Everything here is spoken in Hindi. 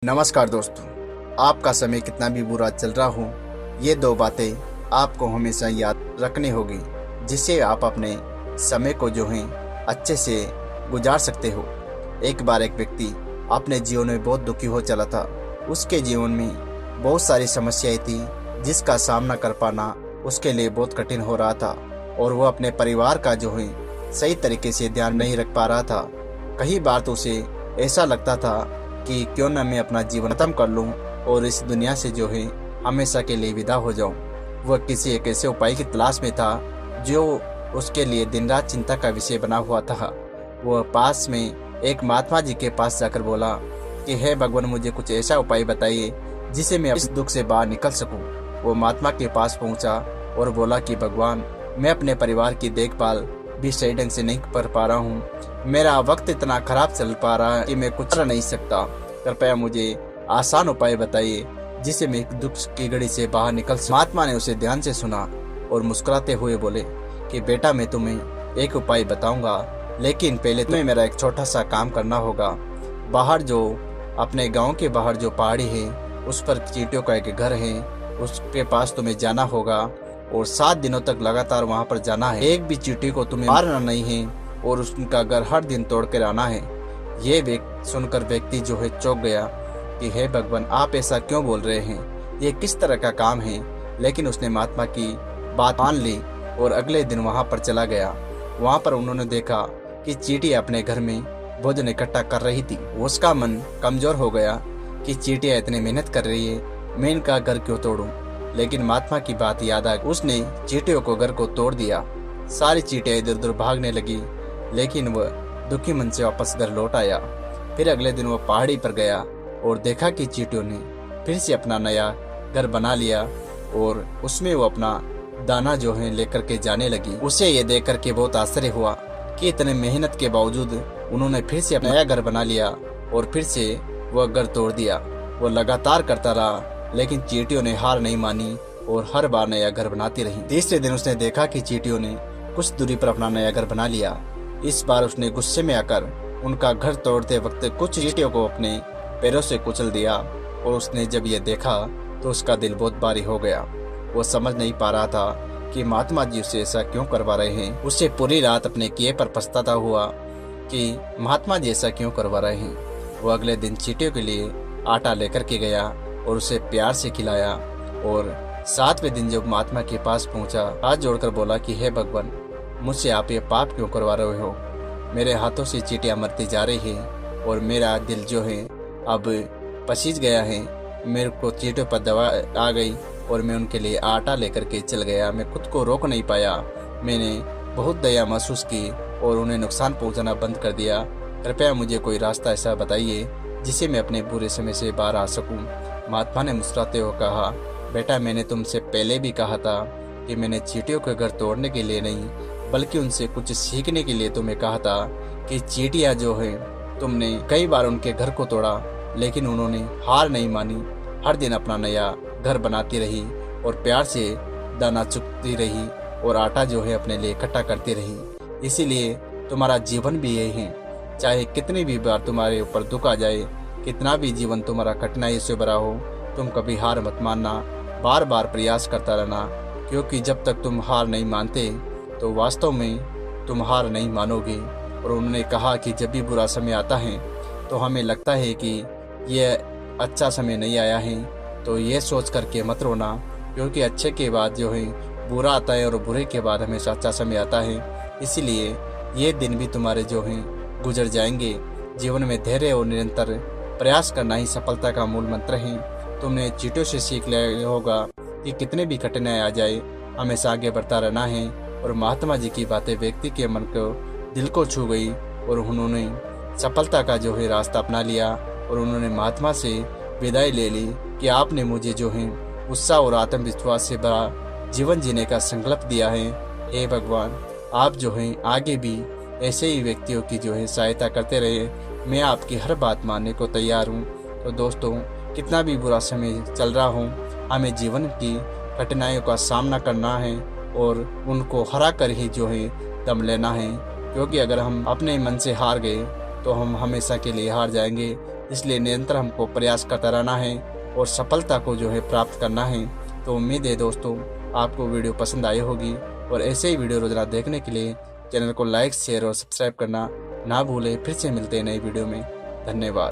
नमस्कार दोस्तों, आपका समय कितना भी बुरा चल रहा हो, ये दो बातें आपको हमेशा याद रखनी होगी, जिससे आप अपने समय को जो है अच्छे से गुजार सकते हो। एक बार एक व्यक्ति अपने जीवन में बहुत दुखी हो चला था। उसके जीवन में बहुत सारी समस्याएं थी, जिसका सामना कर पाना उसके लिए बहुत कठिन हो रहा था और वो अपने परिवार का जो है सही तरीके से ध्यान नहीं रख पा रहा था। कई बार तो उसे ऐसा लगता था कि क्यों न मैं अपना जीवन खत्म कर लूं और इस दुनिया से जो है हमेशा के लिए विदा हो जाऊं। वह किसी एक ऐसे उपाय की तलाश में था जो उसके लिए दिन रात चिंता का विषय बना हुआ था। वह पास में एक महात्मा जी के पास जाकर बोला कि हे भगवान, मुझे कुछ ऐसा उपाय बताइए जिससे मैं इस दुख से बाहर निकल सकूं। वो महात्मा के पास पहुंचा और बोला कि भगवान, मैं अपने परिवार की देखभाल भी सही ढंग से नहीं कर पा रहा हूँ। मेरा वक्त इतना खराब चल पा रहा है कि मैं कुछ कर नहीं सकता। कृपया मुझे आसान उपाय बताइए जिससे मैं दुख की घड़ी से बाहर निकल सकूं। महात्मा ने उसे ध्यान से सुना और मुस्कुराते हुए बोले कि बेटा, मैं तुम्हें एक उपाय बताऊंगा, लेकिन पहले तुम्हें मेरा एक छोटा सा काम करना होगा। बाहर जो अपने गांव के बाहर जो पहाड़ी है, उस पर चींटियों का एक घर है, उसके पास तुम्हें जाना होगा और 7 दिनों तक लगातार वहां पर जाना है। एक भी चींटी को तुम्हें मारना नहीं है और उसका घर हर दिन तोड़ कर आना है। ये सुनकर व्यक्ति जो है चौंक गया कि हे भगवान, आप ऐसा क्यों बोल रहे हैं, ये किस तरह का काम है। लेकिन उसने महात्मा की बात मान ली और अगले दिन वहां पर चला गया। वहां पर उन्होंने देखा कि चींटी अपने घर में भोजन इकट्ठा कर रही थी। उसका मन कमजोर हो गया कि चींटियां इतनी मेहनत कर रही है, मैं इनका घर क्यों तोड़ूं। लेकिन महात्मा की बात याद आ गई। उसने चींटियों को घर को तोड़ दिया। सारी चींटियां इधर उधर भागने लगी, लेकिन वह दुखी मन से वापस घर लौट आया। फिर अगले दिन वह पहाड़ी पर गया और देखा कि चींटियों ने फिर से अपना नया घर बना लिया और उसमें वो अपना दाना जो है लेकर के जाने लगी। उसे ये देख करके बहुत आश्चर्य हुआ कि इतने मेहनत के बावजूद उन्होंने फिर से अपना नया घर बना लिया और फिर से वह घर तोड़ दिया। वो लगातार करता रहा, लेकिन चींटियों ने हार नहीं मानी और हर बार नया घर बनाती रही। तीसरे दिन उसने देखा कि चींटियों ने कुछ दूरी पर अपना नया घर बना लिया। इस बार उसने गुस्से में आकर उनका घर तोड़ते वक्त कुछ चींटियों को अपने पैरों से कुचल दिया और उसने जब ये देखा तो उसका दिल बहुत भारी हो गया। वो समझ नहीं पा रहा था कि महात्मा जी उसे ऐसा क्यों करवा रहे हैं। उसे पूरी रात अपने किए पर पछताता हुआ कि महात्मा जी ऐसा क्यों करवा रहे हैं। वो अगले दिन चींटियों के लिए आटा लेकर के गया और उसे प्यार से खिलाया और 7वें दिन जब महात्मा के पास पहुंचा, हाथ जोड़कर बोला कि हे भगवान, मुझसे आप ये पाप क्यों करवा रहे हो। मेरे हाथों से चींटियां मरती जा रही है और मेरा दिल जो है अब पसीज गया है। मेरे को चींटियों पर दवा आ गई और मैं उनके लिए आटा लेकर के चल गया। मैं खुद को रोक नहीं पाया। मैंने बहुत दया महसूस की और उन्हें नुकसान पहुंचाना बंद कर दिया। कृपया मुझे कोई रास्ता ऐसा बताइए जिससे मैं अपने बुरे समय से बाहर आ सकूं। महात्मा ने मुस्कुराते हुए कहा, बेटा, मैंने तुमसे पहले भी कहा था कि मैंने चींटियों के घर तोड़ने के लिए नहीं, बल्कि उनसे कुछ सीखने के लिए तुम्हें कहा था कि चींटियां जो है, तुमने कई बार उनके घर को तोड़ा, लेकिन उन्होंने हार नहीं मानी। हर दिन अपना नया घर बनाती रही और प्यार से दाना चुगती रही और आटा जो है अपने लिए इकट्ठा करती रही। इसीलिए तुम्हारा जीवन भी यही है। चाहे कितनी भी बार तुम्हारे ऊपर दुख आ जाए, कितना भी जीवन तुम्हारा कठिनाई से भरा हो, तुम कभी हार मत मानना, बार बार प्रयास करता रहना, क्योंकि जब तक तुम हार नहीं मानते तो वास्तव में तुम हार नहीं मानोगे। और उन्होंने कहा कि जब भी बुरा समय आता है तो हमें लगता है कि यह अच्छा समय नहीं आया है, तो ये सोच करके मत रोना, क्योंकि अच्छे के बाद जो है बुरा आता है और बुरे के बाद हमेशा अच्छा समय आता है। इसीलिए ये दिन भी तुम्हारे जो हैं गुजर जाएंगे। जीवन में धैर्य और निरंतर प्रयास करना ही सफलता का मूल मंत्र है। तुमने चींटियों से सीख लिया होगा कि कितने भी कठिनाई आ जाए, हमेशा आगे बढ़ता रहना है। और महात्मा जी की बातें व्यक्ति के मन को, दिल को छू गई और उन्होंने सफलता का जो है रास्ता अपना लिया और उन्होंने महात्मा से विदाई ले ली कि आपने मुझे जो है उत्साह और आत्मविश्वास से भरा जीवन जीने का संकल्प दिया है। हे भगवान, आप जो है आगे भी ऐसे ही व्यक्तियों की जो है सहायता करते रहे। मैं आपकी हर बात मानने को तैयार हूँ। तो दोस्तों, कितना भी बुरा समय चल रहा हो, हमें जीवन की कठिनाइयों का सामना करना है और उनको हरा कर ही जो है दम लेना है। क्योंकि अगर हम अपने मन से हार गए तो हम हमेशा के लिए हार जाएंगे। इसलिए निरंतर हमको प्रयास करता रहना है और सफलता को जो है प्राप्त करना है। तो उम्मीद है दोस्तों आपको वीडियो पसंद आई होगी और ऐसे ही वीडियो रोजाना देखने के लिए चैनल को लाइक शेयर और सब्सक्राइब करना ना भूलें। फिर से मिलते हैं नई वीडियो में। धन्यवाद।